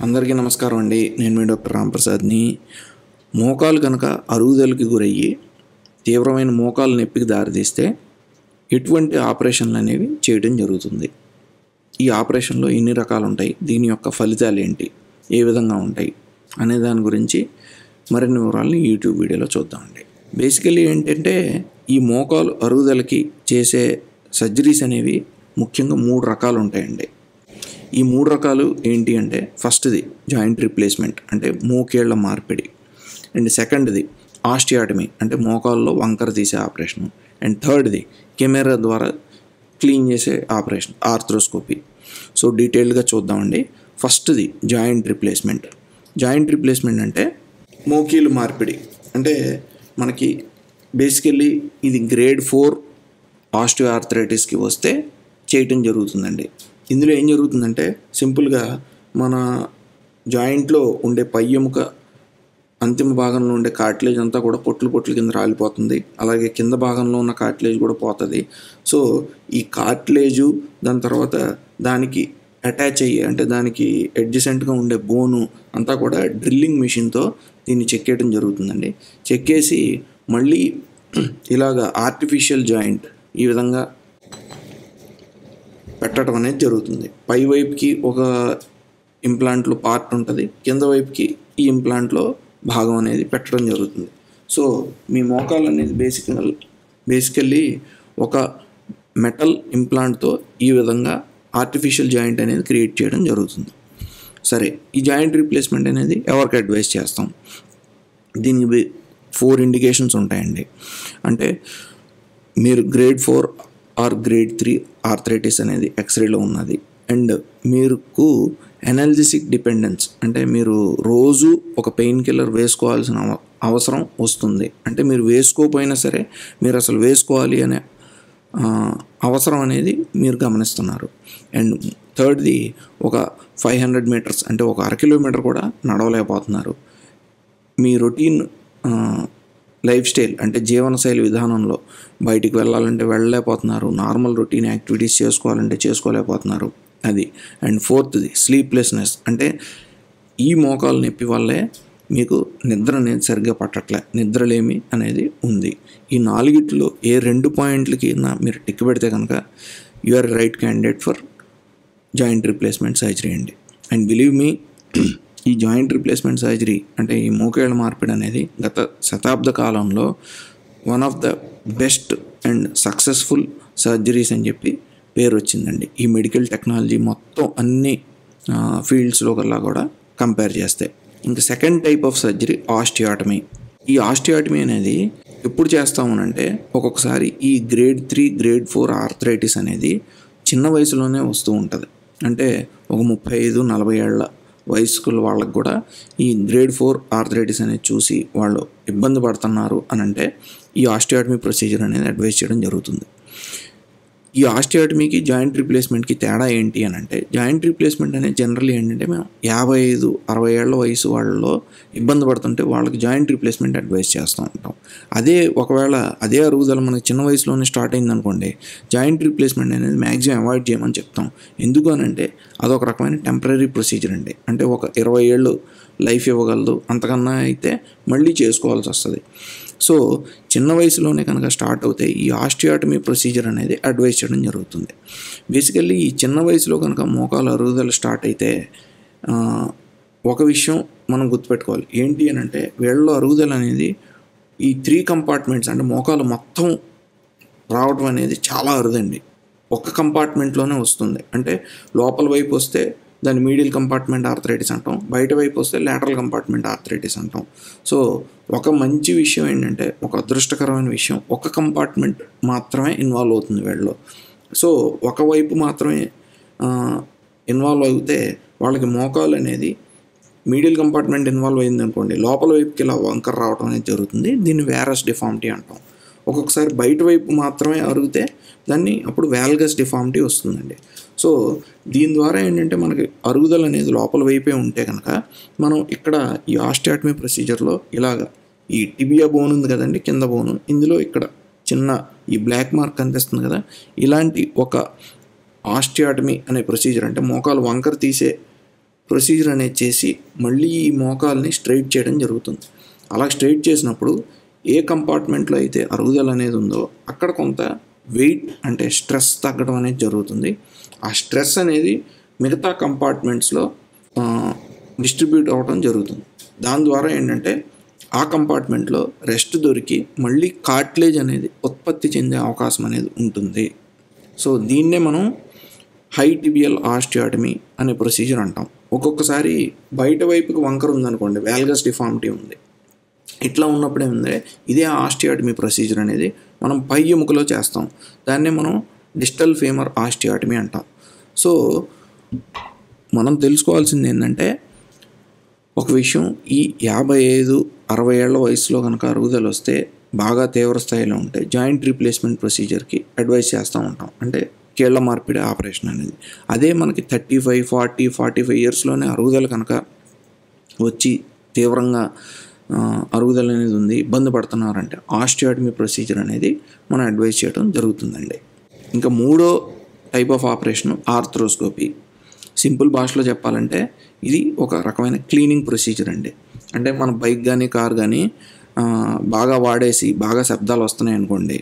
అందరికీ నమస్కారం అండి. నేను మీ డాక్టర్ రాంప్రసాద్ని. మోకాలు కనుక అరుగుదలకి గురయ్యి తీవ్రమైన మోకాలు నొప్పికి దారితీస్తే ఎటువంటి ఆపరేషన్లు అనేవి చేయడం జరుగుతుంది. ఈ ఆపరేషన్లో ఎన్ని రకాలు ఉంటాయి, దీని యొక్క ఫలితాలు ఏంటి, ఏ విధంగా ఉంటాయి అనే దాని గురించి మరిన్ని వివరాలని యూట్యూబ్ వీడియోలో చూద్దామండి. బేసికలీ ఏంటంటే ఈ మోకాలు అరుగుదలకి చేసే సర్జరీస్ అనేవి ముఖ్యంగా 3 రకాలు ఉంటాయండి. ఈ 3 రకాలు ఏంటి అంటే, ఫస్ట్ది జాయింట్ రీప్లేస్మెంట్ అంటే మోకేళ్ల మార్పిడి, అండ్ సెకండ్ది ఆస్టియాటమీ అంటే మోకాల్లో వంకర తీసే ఆపరేషన్, అండ్ థర్డ్ది కెమెరా ద్వారా క్లీన్ చేసే ఆపరేషన్ ఆర్థ్రోస్కోపీ. సో డీటెయిల్డ్గా చూద్దామండి. ఫస్ట్ది జాయింట్ రీప్లేస్మెంట్. జాయింట్ రీప్లేస్మెంట్ అంటే మోకీలు మార్పిడి. అంటే మనకి బేసికల్లీ ఇది గ్రేడ్ 4 ఆస్టియోఆర్థరైటిస్కి వస్తే చేయటం జరుగుతుందండి. ఇందులో ఏం జరుగుతుందంటే, సింపుల్గా మన జాయింట్లో ఉండే పై ఎముక అంతిమ భాగంలో ఉండే కార్టిలేజ్ అంతా కూడా పొట్లు కింద రాలిపోతుంది. అలాగే కింద భాగంలో ఉన్న కార్టిలేజ్ కూడా పోతుంది. సో ఈ కార్టిలేజు దాని తర్వాత దానికి అటాచ్ అయ్యి అంటే దానికి అడ్జసెంట్గా ఉండే బోను అంతా కూడా డ్రిల్లింగ్ మెషిన్తో దీన్ని చెక్కేయడం జరుగుతుందండి. చెక్కేసి మళ్ళీ ఇలాగా ఆర్టిఫిషియల్ జాయింట్ ఈ విధంగా పెట్టడం అనేది జరుగుతుంది. పై వైపుకి ఒక ఇంప్లాంట్లో పార్ట్ ఉంటుంది, కింద వైపుకి ఈ ఇంప్లాంట్లో భాగం అనేది పెట్టడం జరుగుతుంది. సో మీ మోకాలు అనేది బేసికల్లీ ఒక మెటల్ ఇంప్లాంట్తో ఈ విధంగా ఆర్టిఫిషియల్ జాయింట్ అనేది క్రియేట్ చేయడం జరుగుతుంది. సరే, ఈ జాయింట్ రీప్లేస్మెంట్ అనేది ఎవరికి అడ్వైస్ చేస్తాం? దీనికి 4 ఇండికేషన్స్ ఉంటాయండి. అంటే మీరు గ్రేడ్ 4 ఆర్ గ్రేడ్ 3 ఆర్థరైటిస్ అనేది ఎక్స్రేలో ఉన్నది, అండ్ మీకు ఎనాల్జెసిక్ డిపెండెన్స్ అంటే మీరు రోజు ఒక పెయిన్ కిల్లర్ వేసుకోవాల్సిన అవసరం వస్తుంది. అంటే మీరు వేసుకోకపోయినా సరే మీరు అసలు వేసుకోవాలి అనే అవసరం అనేది మీరు గమనిస్తున్నారు. అండ్ థర్డ్ది ఒక 500 మీటర్స్ అంటే ఒక 1/2 కిలోమీటర్ కూడా నడవలేకపోతున్నారు. మీ రొటీన్ లైఫ్ స్టైల్ అంటే జీవనశైలి విధానంలో బయటికి వెళ్ళాలంటే వెళ్ళలేకపోతున్నారు, నార్మల్ రొటీన్ యాక్టివిటీస్ చేసుకోవాలంటే చేసుకోలేకపోతున్నారు అది. అండ్ ఫోర్త్ది స్లీప్లెస్నెస్ అంటే ఈ మోకాలు నొప్పి వల్లే మీకు నిద్ర అనేది సరిగ్గా పట్టట్లే, నిద్రలేమి అనేది ఉంది. ఈ 4 ఏ 2 పాయింట్లకి మీరు టిక్ పెడితే కనుక you are right candidate for joint replacement surgery అండి. అండ్ బిలీవ్ మీ, ఈ జాయింట్ రీప్లేస్మెంట్ సర్జరీ అంటే ఈ మోకేళ్ల మార్పిడి అనేది గత శతాబ్ద కాలంలో one of the best and successful surgeries అని చెప్పి పేరు వచ్చిందండి. ఈ మెడికల్ టెక్నాలజీ మొత్తం అన్ని ఫీల్డ్స్లో కల్లా కూడా కంపేర్ చేస్తే. ఇంకా సెకండ్ టైప్ ఆఫ్ సర్జరీ ఆస్టియాటమీ. ఈ ఆస్టియాటమీ అనేది ఎప్పుడు చేస్తామనంటే, ఒక్కొక్కసారి ఈ గ్రేడ్ 3 గ్రేడ్ 4 ఆర్థరైటిస్ అనేది చిన్న వయసులోనే వస్తూ ఉంటుంది. అంటే ఒక 35-40 ఏళ్ల వయస్కుల వాళ్ళకు కూడా ఈ గ్రేడ్ 4 ఆర్థరైటిస్ అనేది చూసి వాళ్ళు ఇబ్బంది పడుతున్నారు అని అంటే ఈ ఆస్టియాటమీ ప్రొసీజర్ అనేది అడ్వైస్ చేయడం జరుగుతుంది. ఈ ఆస్టియాటమీకి జాయింట్ రీప్లేస్మెంట్కి తేడా ఏంటి అని అంటే, జాయింట్ రీప్లేస్మెంట్ అనేది జనరల్లీ ఏంటంటే మేము 55-60 ఏళ్ల వయసు వాళ్ళలో ఇబ్బంది పడుతుంటే వాళ్ళకి జాయింట్ రీప్లేస్మెంట్ అడ్వైస్ చేస్తూ ఉంటాం. ఒకవేళ అదే అరుగుదల మనకి చిన్న వయసులోనే స్టార్ట్ అయిందనుకోండి, జాయింట్ రీప్లేస్మెంట్ అనేది మ్యాక్సిమం అవాయిడ్ చేయమని చెప్తాం. ఎందుకు అని అంటే అదొక రకమైన టెంపరీ ప్రొసీజర్ అండి. అంటే ఒక 20 ఏళ్ళు లైఫ్ ఇవ్వగలదు, అంతకన్నా అయితే మళ్ళీ చేసుకోవాల్సి వస్తుంది. సో చిన్న వయసులోనే కనుక స్టార్ట్ అవుతే ఈ ఆస్టియాటమీ ప్రొసీజర్ అనేది అడ్వైస్ చేయడం జరుగుతుంది. బేసికల్లీ ఈ చిన్న వయసులో కనుక మోకాలు అరుగుదల స్టార్ట్ అయితే ఒక విషయం మనం గుర్తుపెట్టుకోవాలి. ఏంటి అని అంటే, వీళ్ళలో అరుగుదల అనేది ఈ 3 కంపార్ట్మెంట్స్ అంటే మోకాలు మొత్తం రావడం అనేది చాలా అరుదండి. ఒక కంపార్ట్మెంట్లోనే వస్తుంది. అంటే లోపల వైపు వస్తే దాన్ని మీడియల్ కంపార్ట్మెంట్ ఆర్థరైటిస్ అంటాం, బయట వైపు వస్తే లాటరల్ కంపార్ట్మెంట్ ఆర్థరైటిస్ అంటాం. సో ఒక మంచి విషయం ఏంటంటే, ఒక అదృష్టకరమైన విషయం, ఒక కంపార్ట్మెంట్ మాత్రమే ఇన్వాల్వ్ అవుతుంది వీళ్ళలో. సో ఒకవైపు మాత్రమే ఇన్వాల్వ్ అయితే వాళ్ళకి మోకాలు అనేది మీడియల్ కంపార్ట్మెంట్ ఇన్వాల్వ్ అయింది అనుకోండి, లోపల వైపుకి ఇలా వంకర రావడం అనేది జరుగుతుంది. దీన్ని వ్యారస్ డిఫార్మిటీ అంటాం. ఒక్కొక్కసారి బయట వైపు మాత్రమే అరిగితే దాన్ని అప్పుడు వాల్గస్ డిఫార్మిటీ వస్తుందండి. సో దీని ద్వారా ఏంటంటే మనకి అరుగుదల అనేది లోపల వైపే ఉంటే కనుక మనం ఇక్కడ ఈ ఆస్టియాటమీ ప్రొసీజర్లో ఇలాగ ఈ టిబియా బోన్ ఉంది కదండి, కింద బోను, ఇందులో ఇక్కడ చిన్న ఈ బ్లాక్ మార్క్ కనిపిస్తుంది కదా, ఇలాంటి ఒక ఆస్టియాటమీ అనే ప్రొసీజర్ అంటే మోకాలు వంకర తీసే ప్రొసీజర్ అనేది చేసి మళ్ళీ ఈ మోకాల్ని స్ట్రైట్ చేయడం జరుగుతుంది. అలా స్ట్రైట్ చేసినప్పుడు ఏ కంపార్ట్మెంట్లో అయితే అరుగుదల అనేది ఉందో అక్కడ కొంత వెయిట్ అంటే స్ట్రెస్ తగ్గడం అనేది జరుగుతుంది. ఆ స్ట్రెస్ అనేది మిగతా కంపార్ట్మెంట్స్లో డిస్ట్రిబ్యూట్ అవ్వడం జరుగుతుంది. దాని ద్వారా ఏంటంటే ఆ కంపార్ట్మెంట్లో రెస్ట్ దొరికి మళ్ళీ కార్టిలేజ్ అనేది ఉత్పత్తి చెందే అవకాశం అనేది ఉంటుంది. సో దీన్నే మనం హై టిబియల్ ఆస్టియాటమీ అనే ప్రొసీజర్ అంటాం. ఒక్కొక్కసారి బయట వైపుకి వంకర ఉందనుకోండి, వాల్గస్ డిఫార్మిటీ ఉంది, ఇట్లా ఉన్నప్పుడే ఉంది ఇదే ఆస్టియాటమీ ప్రొసీజర్ అనేది మనం పై ఎముకలో చేస్తాం. దాన్నే మనం డిస్టల్ ఫీమర్ ఆస్టియాటమీ అంటాం. సో మనం తెలుసుకోవాల్సింది ఏంటంటే ఒక విషయం, ఈ 55-60 ఏళ్ల వయసులో కనుక అరుగుదల వస్తే బాగా తీవ్ర స్థాయిలో ఉంటే జాయింట్ రీప్లేస్మెంట్ ప్రొసీజర్కి అడ్వైస్ చేస్తూ ఉంటాం, అంటే కీళ్ల మార్పిడి ఆపరేషన్ అనేది. అదే మనకి 35, 40, 45 ఇయర్స్లోనే అరుగుదల కనుక వచ్చి తీవ్రంగా అరుగుదల అనేది ఉంది, ఇబ్బంది పడుతున్నారంటే ఆస్టియాటమీ ప్రొసీజర్ అనేది మనం అడ్వైస్ చేయడం జరుగుతుందండి. ఇంకా మూడో type of operation arthroscopy. Simple భాషలో చెప్పాలంటే ఇది ఒక రకమైన క్లీనింగ్ ప్రొసీజర్ అండి. అంటే మన బైక్ కానీ కార్ కానీ బాగా వాడేసి బాగా శబ్దాలు వస్తున్నాయి అనుకోండి,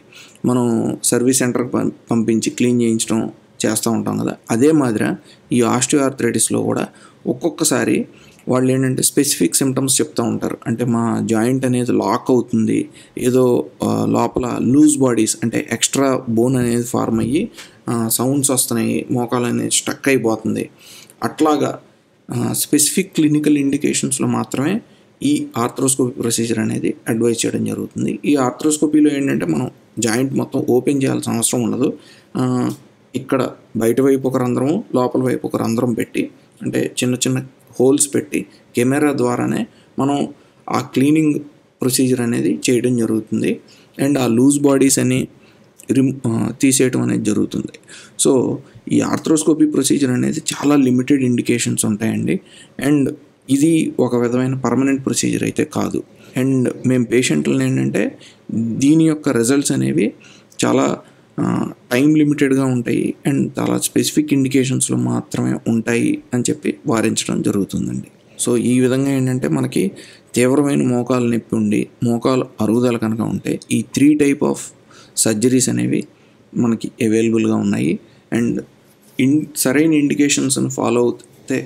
మనం సర్వీస్ సెంటర్కి పంపించి క్లీన్ చేయించడం చేస్తూ ఉంటాం కదా. అదే మాదిరి ఈ ఆస్టియోఆర్థరైటిస్లో కూడా ఒక్కొక్కసారి వాళ్ళు ఏంటంటే స్పెసిఫిక్ సిమ్టమ్స్ చెప్తూ ఉంటారు. అంటే మా జాయింట్ అనేది లాక్ అవుతుంది, ఏదో లోపల లూజ్ బాడీస్ అంటే ఎక్స్ట్రా బోన్ అనేది ఫార్మ్ అయ్యి సౌండ్స్ వస్తున్నాయి, మోకాలు అనేది స్టక్ అయిపోతుంది. అట్లాగా స్పెసిఫిక్ క్లినికల్ ఇండికేషన్స్లో మాత్రమే ఈ ఆర్థ్రోస్కోపీ ప్రొసీజర్ అనేది అడ్వైజ్ చేయడం జరుగుతుంది. ఈ ఆర్థ్రోస్కోపీలో ఏంటంటే మనం జాయింట్ మొత్తం ఓపెన్ చేయాల్సిన అవసరం ఉండదు. ఇక్కడ బయట వైపు ఒక రంధ్రం, లోపల వైపు ఒక రంధ్రం పెట్టి, అంటే చిన్న చిన్న హోల్స్ పెట్టి కెమెరా ద్వారానే మనం ఆ క్లీనింగ్ ప్రొసీజర్ అనేది చేయడం జరుగుతుంది. అండ్ ఆ లూజ్ బాడీస్ అని తీసేయడం అనేది జరుగుతుంది. సో ఈ ఆర్థ్రోస్కోపీ ప్రొసీజర్ అనేది చాలా లిమిటెడ్ ఇండికేషన్స్ ఉంటాయండి. అండ్ ఇది ఒక విధమైన పర్మనెంట్ ప్రొసీజర్ అయితే కాదు. అండ్ మేము పేషెంట్లను ఏంటంటే దీని యొక్క రిజల్ట్స్ అనేవి చాలా టైం లిమిటెడ్గా ఉంటాయి అండ్ చాలా స్పెసిఫిక్ ఇండికేషన్స్లో మాత్రమే ఉంటాయి అని చెప్పి వారించడం జరుగుతుందండి. సో ఈ విధంగా ఏంటంటే మనకి తీవ్రమైన మోకాలు నొప్పి ఉండి మోకాలు అరుగుదల కనుక ఉంటే ఈ 3 టైప్ ఆఫ్ సర్జరీస్ అనేవి మనకి అవైలబుల్గా ఉన్నాయి. అండ్ సరైన ఇండికేషన్స్ని ఫాలో అవుతే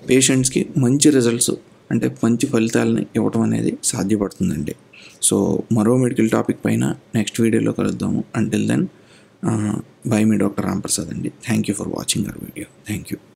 పేషెంట్స్కి మంచి రిజల్ట్స్ అంటే మంచి ఫలితాలని ఇవ్వటం అనేది సాధ్యపడుతుందండి. సో మరో మెడికల్ టాపిక్ పైన నెక్స్ట్ వీడియోలో కలుద్దాము. అంటిల్ దెన్ బై మీ డాక్టర్ రాంప్రసాద్ అండి. Thank you for watching our video. Thank you.